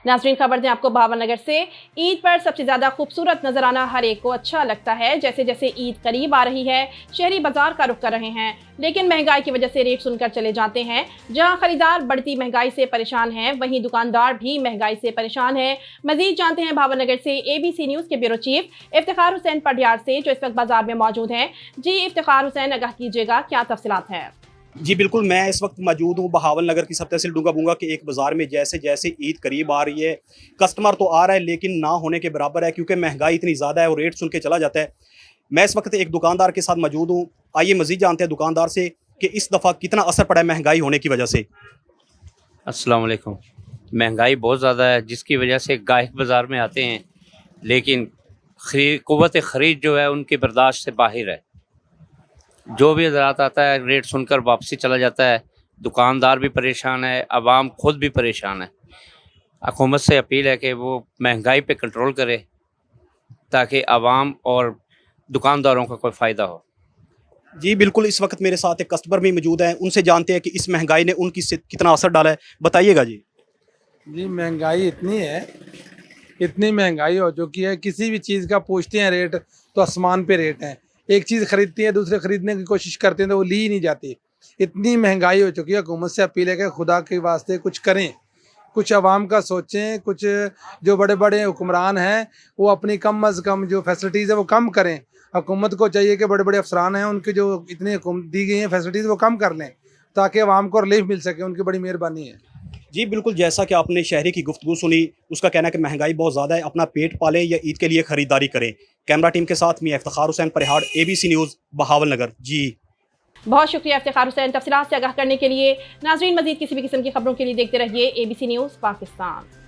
नाज़रीन, खबर दें आपको बहावल नगर से। ईद पर सबसे ज़्यादा खूबसूरत नजर आना हर एक को अच्छा लगता है। जैसे जैसे ईद करीब आ रही है, शहरी बाजार का रुख कर रहे हैं, लेकिन महंगाई की वजह से रेट सुनकर चले जाते हैं। जहां खरीदार बढ़ती महंगाई से परेशान हैं, वहीं दुकानदार भी महंगाई से परेशान हैं। मजीद जानते हैं बहावल नगर से ABC न्यूज़ के ब्यूरो चीफ इफ्तिखार हुसैन पडियार से, जो इस वक्त बाजार में मौजूद हैं। जी इफ्तिखार हुसैन, आगाह कीजिएगा, क्या तफसीलात हैं? जी बिल्कुल, मैं इस वक्त मौजूद हूँ बहावल नगर की सब तहसील डूंगा बूंगा के एक बाज़ार में। जैसे जैसे ईद करीब आ रही है, कस्टमर तो आ रहा है लेकिन ना होने के बराबर है, क्योंकि महंगाई इतनी ज़्यादा है और रेट सुन के चला जाता है। मैं इस वक्त एक दुकानदार के साथ मौजूद हूँ। आइए मज़ीद जानते हैं दुकानदार से कि इस दफ़ा कितना असर पड़ा है महंगाई होने की वजह से। अस्सलाम वालेकुम। महंगाई बहुत ज़्यादा है, जिसकी वजह से गाहक बाज़ार में आते हैं, लेकिन क़ुव्वत ख़रीद जो है उनकी बर्दाश्त से बाहर है। जो भी हज़रात आता है रेट सुनकर वापसी चला जाता है। दुकानदार भी परेशान है, आवाम खुद भी परेशान है। हुकूमत से अपील है कि वो महंगाई पे कंट्रोल करे, ताकि आवाम और दुकानदारों का कोई फ़ायदा हो। जी बिल्कुल, इस वक्त मेरे साथ एक कस्टमर भी मौजूद हैं, उनसे जानते हैं कि इस महंगाई ने उनकी से कितना असर डाला है। बताइएगा जी। जी महंगाई इतनी है, इतनी महंगाई हो चुकी है, किसी भी चीज़ का पूछते हैं रेट तो आसमान पे रेट है। एक चीज़ खरीदती है, दूसरे खरीदने की कोशिश करते हैं तो वो ली ही नहीं जाती। इतनी महंगाई हो चुकी है। हुकूमत से अपील है कि खुदा के वास्ते कुछ करें, कुछ आवाम का सोचें। कुछ जो बड़े बड़े हुक्मरान हैं वो अपनी कम अज़ कम जो फैसिलिटीज़ है वो कम करें। हुकूमत को चाहिए कि बड़े बड़े अफसरान हैं, उनकी जो इतनी दी गई हैं फैसिलिटीज़ वो कम कर लें, ताकि आवाम को रिलीफ मिल सके। उनकी बड़ी मेहरबानी है। जी बिल्कुल, जैसा कि आपने शहरी की गुफ्तगू सुनी, उसका कहना है कि महंगाई बहुत ज़्यादा है, अपना पेट पालें या ईद के लिए ख़रीदारी करें। कैमरा टीम के साथ मैं इफ्तिखार हुसैन पडियार, ABC न्यूज़ बहावल नगर। जी बहुत शुक्रिया इफ्तिखार हुसैन, तफसीलात से आगाह करने के लिए। नाज़रीन, मजीद किसी भी किस्म की खबरों के लिए देखते रहिए ABC न्यूज़ पाकिस्तान।